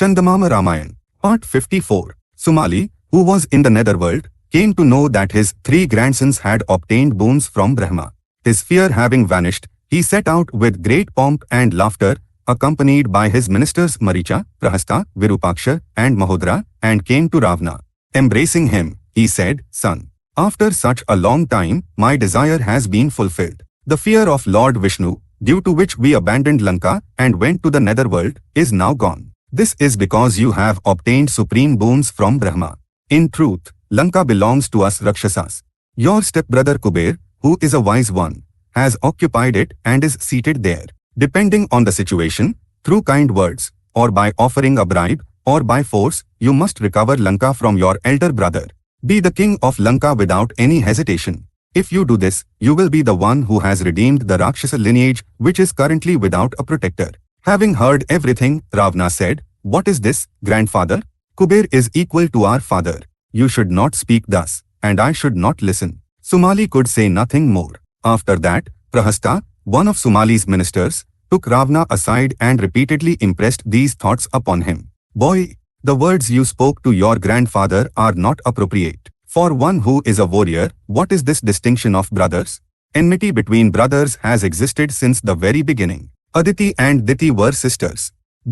Chandamama Ramayana. Part 54. Sumali, who was in the netherworld, came to know that his 3 grandsons had obtained boons from Brahma. His fear having vanished, he set out with great pomp and laughter, accompanied by his ministers Maricha, Prahasta, Virupaksha, and Mahodra, and came to Ravana. Embracing him, he said, "Son, after such a long time, my desire has been fulfilled. The fear of Lord Vishnu, due to which we abandoned Lanka and went to the netherworld, is now gone. This is because you have obtained supreme boons from Brahma. In truth, Lanka belongs to us Rakshasas. Your stepbrother Kuber, who is a wise one, has occupied it and is seated there. Depending on the situation, through kind words, or by offering a bribe, or by force, you must recover Lanka from your elder brother. Be the king of Lanka without any hesitation. If you do this, you will be the one who has redeemed the Rakshasa lineage, which is currently without a protector." Having heard everything, Ravana said, "What is this, grandfather? Kuber is equal to our father. You should not speak thus, and I should not listen." Sumali could say nothing more. After that, Prahasta, one of Sumali's ministers, took Ravana aside and repeatedly impressed these thoughts upon him. "Boy, the words you spoke to your grandfather are not appropriate. For one who is a warrior, what is this distinction of brothers? Enmity between brothers has existed since the very beginning. Aditi and Diti were sisters.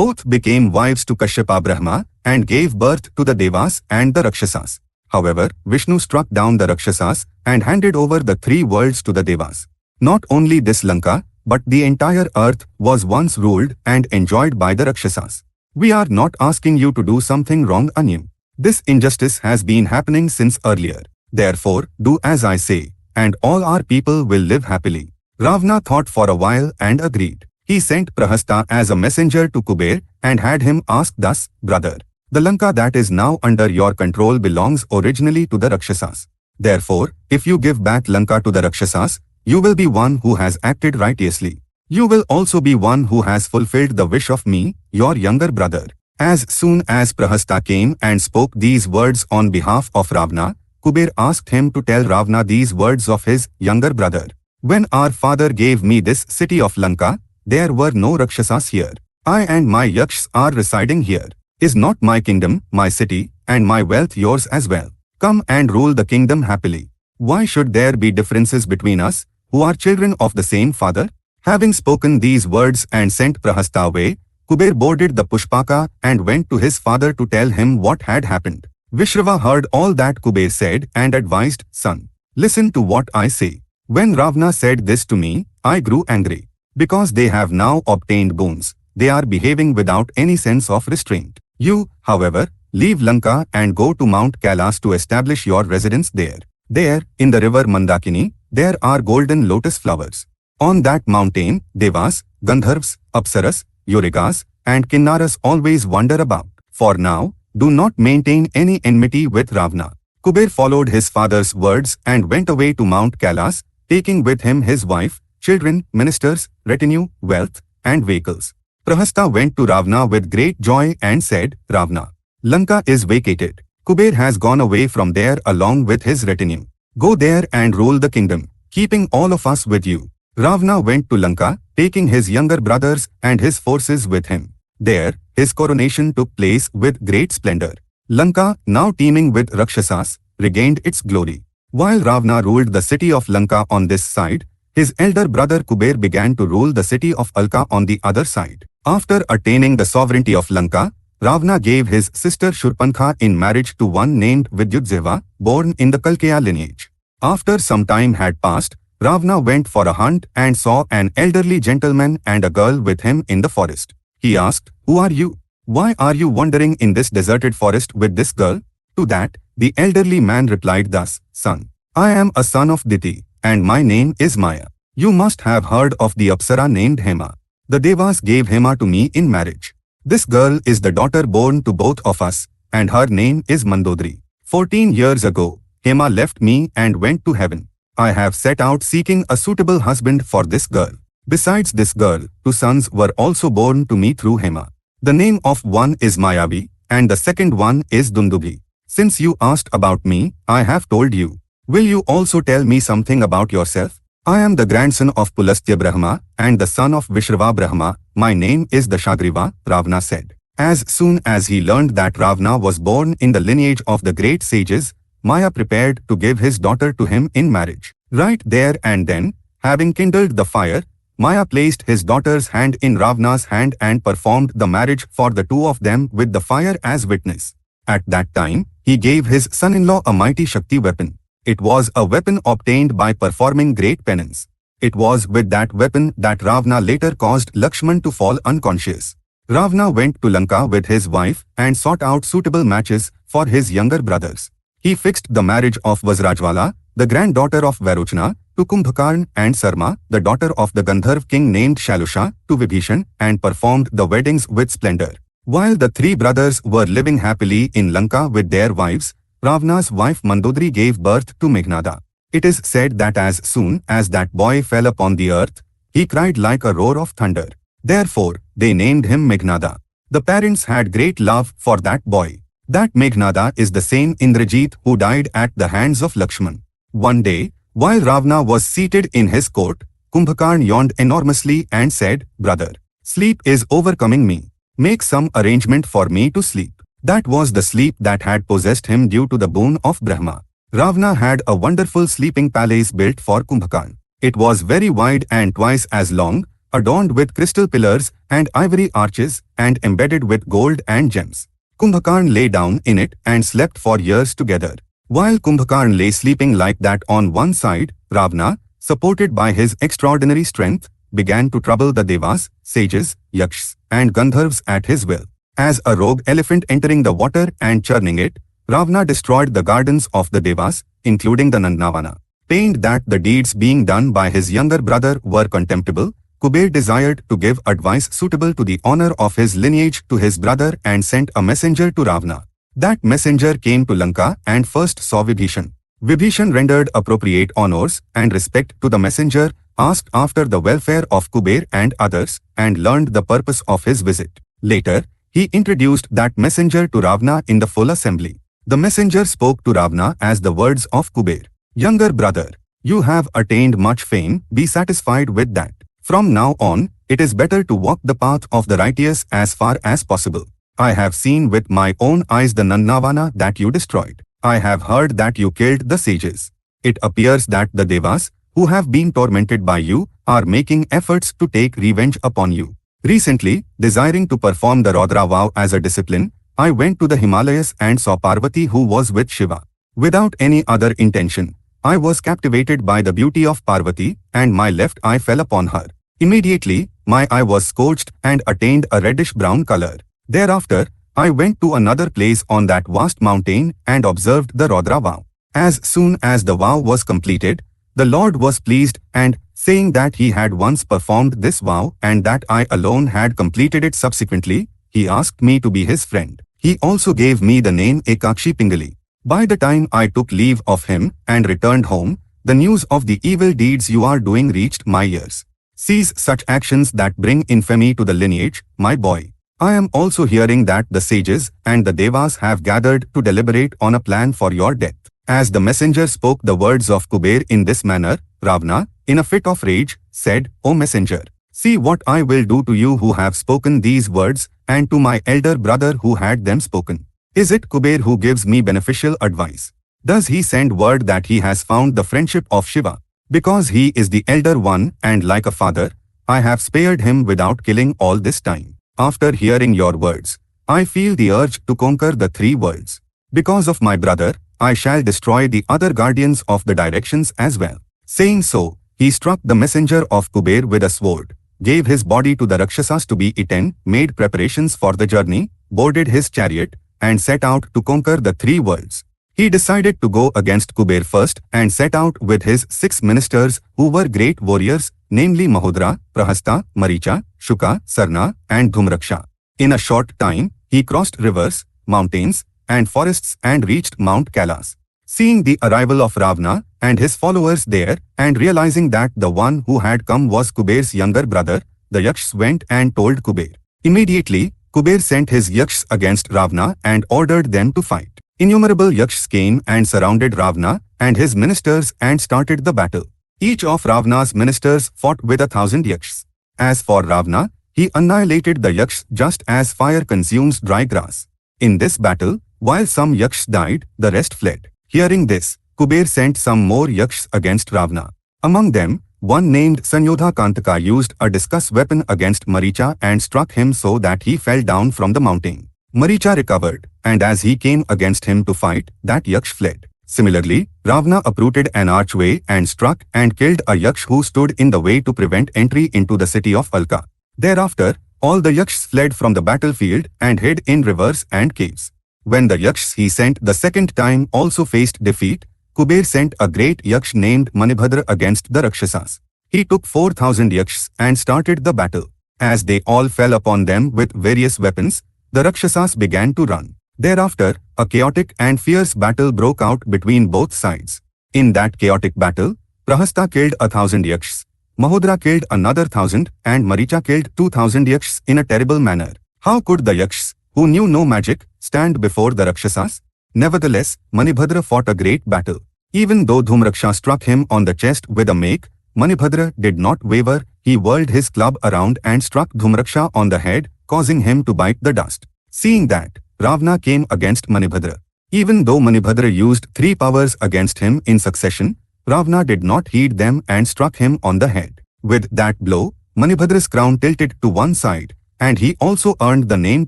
Both became wives to Kashyapa Brahma and gave birth to the Devas and the Rakshasas. However, Vishnu struck down the Rakshasas and handed over the 3 worlds to the Devas. Not only this Lanka, but the entire earth was once ruled and enjoyed by the Rakshasas. We are not asking you to do something wrong anew. This injustice has been happening since earlier. Therefore, do as I say, and all our people will live happily." Ravana thought for a while and agreed. He sent Prahasta as a messenger to Kuber and had him ask thus, "Brother, the Lanka that is now under your control belongs originally to the Rakshasas. Therefore, if you give back Lanka to the Rakshasas, you will be one who has acted righteously. You will also be one who has fulfilled the wish of me, your younger brother." As soon as Prahasta came and spoke these words on behalf of Ravana, Kuber asked him to tell Ravana these words of his younger brother. "When our father gave me this city of Lanka, there were no Rakshasas here. I and my Yakshas are residing here. Is not my kingdom, my city, and my wealth yours as well? Come and rule the kingdom happily. Why should there be differences between us, who are children of the same father?" Having spoken these words and sent Prahasta away, Kuber boarded the Pushpaka and went to his father to tell him what had happened. Vishrava heard all that Kuber said and advised, "Son, listen to what I say. When Ravana said this to me, I grew angry. Because they have now obtained boons, they are behaving without any sense of restraint. You, however, leave Lanka and go to Mount Kailas to establish your residence there. There, in the river Mandakini, there are golden lotus flowers. On that mountain, Devas, Gandharvas, Apsaras, Yurigas, and Kinnaras always wander about. For now, do not maintain any enmity with Ravana." Kuber followed his father's words and went away to Mount Kailas, taking with him his wife, children, ministers, retinue, wealth, and vehicles. Prahasta went to Ravana with great joy and said, "Ravana, Lanka is vacated. Kuber has gone away from there along with his retinue. Go there and rule the kingdom, keeping all of us with you." Ravana went to Lanka, taking his younger brothers and his forces with him. There, his coronation took place with great splendor. Lanka, now teeming with Rakshasas, regained its glory. While Ravana ruled the city of Lanka on this side, his elder brother Kuber began to rule the city of Alka on the other side. After attaining the sovereignty of Lanka, Ravana gave his sister Shurpankha in marriage to one named Vidyutzeva, born in the Kalkeya lineage. After some time had passed, Ravana went for a hunt and saw an elderly gentleman and a girl with him in the forest. He asked, "Who are you? Why are you wandering in this deserted forest with this girl?" To that, the elderly man replied thus, "Son, I am a son of Diti, and my name is Maya. You must have heard of the Apsara named Hema. The Devas gave Hema to me in marriage. This girl is the daughter born to both of us, and her name is Mandodri. 14 years ago, Hema left me and went to heaven. I have set out seeking a suitable husband for this girl. Besides this girl, 2 sons were also born to me through Hema. The name of one is Mayavi, and the second one is Dundubhi. Since you asked about me, I have told you. Will you also tell me something about yourself?" "I am the grandson of Pulastya Brahma and the son of Vishrava Brahma. My name is Dashagriva," Ravana said. As soon as he learned that Ravana was born in the lineage of the great sages, Maya prepared to give his daughter to him in marriage. Right there and then, having kindled the fire, Maya placed his daughter's hand in Ravana's hand and performed the marriage for the two of them with the fire as witness. At that time, he gave his son-in-law a mighty Shakti weapon. It was a weapon obtained by performing great penance. It was with that weapon that Ravana later caused Lakshman to fall unconscious. Ravana went to Lanka with his wife and sought out suitable matches for his younger brothers. He fixed the marriage of Vajrajwala, the granddaughter of Varochana, to Kumbhakarna, and Sarma, the daughter of the Gandharv king named Shalusha, to Vibhishan, and performed the weddings with splendor. While the three brothers were living happily in Lanka with their wives, Ravana's wife Mandodari gave birth to Meghnada. It is said that as soon as that boy fell upon the earth, he cried like a roar of thunder. Therefore, they named him Meghnada. The parents had great love for that boy. That Meghnada is the same Indrajit who died at the hands of Lakshman. One day, while Ravana was seated in his court, Kumbhakarna yawned enormously and said, "Brother, sleep is overcoming me. Make some arrangement for me to sleep." That was the sleep that had possessed him due to the boon of Brahma. Ravana had a wonderful sleeping palace built for Kumbhakarna. It was very wide and twice as long, adorned with crystal pillars and ivory arches, and embedded with gold and gems. Kumbhakarna lay down in it and slept for years together. While Kumbhakarna lay sleeping like that on one side, Ravana, supported by his extraordinary strength, began to trouble the Devas, sages, Yakshas, and Gandharvas at his will. As a rogue elephant entering the water and churning it, Ravana destroyed the gardens of the Devas, including the Nandavana. Pained that the deeds being done by his younger brother were contemptible, Kuber desired to give advice suitable to the honor of his lineage to his brother and sent a messenger to Ravana. That messenger came to Lanka and first saw Vibhishan. Vibhishan rendered appropriate honors and respect to the messenger, asked after the welfare of Kuber and others, and learned the purpose of his visit. Later, he introduced that messenger to Ravana in the full assembly. The messenger spoke to Ravana as the words of Kuber. "Younger brother, you have attained much fame, be satisfied with that. From now on, it is better to walk the path of the righteous as far as possible. I have seen with my own eyes the Nandavana that you destroyed. I have heard that you killed the sages. It appears that the Devas, who have been tormented by you, are making efforts to take revenge upon you. Recently, desiring to perform the Rodra vow as a discipline, I went to the Himalayas and saw Parvati who was with Shiva. Without any other intention, I was captivated by the beauty of Parvati, and my left eye fell upon her. Immediately, my eye was scorched and attained a reddish-brown color. Thereafter, I went to another place on that vast mountain and observed the Rodra vow. As soon as the vow was completed, the Lord was pleased and, saying that he had once performed this vow and that I alone had completed it subsequently, he asked me to be his friend. He also gave me the name Ekakshi Pingali. By the time I took leave of him and returned home, the news of the evil deeds you are doing reached my ears. Cease such actions that bring infamy to the lineage, my boy. I am also hearing that the sages and the Devas have gathered to deliberate on a plan for your death." As the messenger spoke the words of Kuber in this manner, Ravana, in a fit of rage, said, "O messenger, see what I will do to you who have spoken these words, and to my elder brother who had them spoken. Is it Kuber who gives me beneficial advice? Does he send word that he has found the friendship of Shiva? Because he is the elder one and like a father, I have spared him without killing all this time. After hearing your words, I feel the urge to conquer the three worlds. Because of my brother, I shall destroy the other guardians of the directions as well." Saying so, he struck the messenger of Kuber with a sword, gave his body to the Rakshasas to be eaten, made preparations for the journey, boarded his chariot, and set out to conquer the three worlds. He decided to go against Kuber first and set out with his 6 ministers who were great warriors, namely Mahodra, Prahasta, Maricha, Shuka, Sarna, and Dhumraksha. In a short time, he crossed rivers, mountains, and forests and reached Mount Kailas. Seeing the arrival of Ravana and his followers there, and realizing that the one who had come was Kuber's younger brother, the Yakshas went and told Kuber. Immediately, Kuber sent his Yakshas against Ravana and ordered them to fight. Innumerable Yakshas came and surrounded Ravana and his ministers and started the battle. Each of Ravana's ministers fought with 1,000 Yakshas. As for Ravana, He annihilated the Yakshas just as fire consumes dry grass. In this battle, while some Yakshas died, the rest fled. Hearing this, Kuber sent some more Yakshas against Ravana. Among them, one named Sanyodha Kantaka used a discus weapon against Maricha and struck him so that he fell down from the mountain. Maricha recovered, and as he came against him to fight, that Yaksh fled. Similarly, Ravana uprooted an archway and struck and killed a Yaksh who stood in the way to prevent entry into the city of Alka. Thereafter, all the Yakshas fled from the battlefield and hid in rivers and caves. When the Yakshas he sent the second time also faced defeat, Kuber sent a great Yaksh named Manibhadra against the Rakshasas. He took 4,000 Yakshas and started the battle. As they all fell upon them with various weapons, the Rakshasas began to run. Thereafter, a chaotic and fierce battle broke out between both sides. In that chaotic battle, Prahasta killed 1,000 Yakshas, Mahodra killed another 1,000, and Maricha killed 2,000 Yakshas in a terrible manner. How could the Yakshas, who knew no magic, stand before the Rakshasas? Nevertheless, Manibhadra fought a great battle. Even though Dhumraksha struck him on the chest with a make, Manibhadra did not waver. He whirled his club around and struck Dhumraksha on the head, causing him to bite the dust. Seeing that, Ravana came against Manibhadra. Even though Manibhadra used 3 powers against him in succession, Ravana did not heed them and struck him on the head. With that blow, Manibhadra's crown tilted to one side, and he also earned the name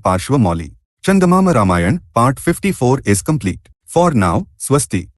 Parshva Mauli. Chandamama Ramayana, Part 54 is complete. For now, Swasti.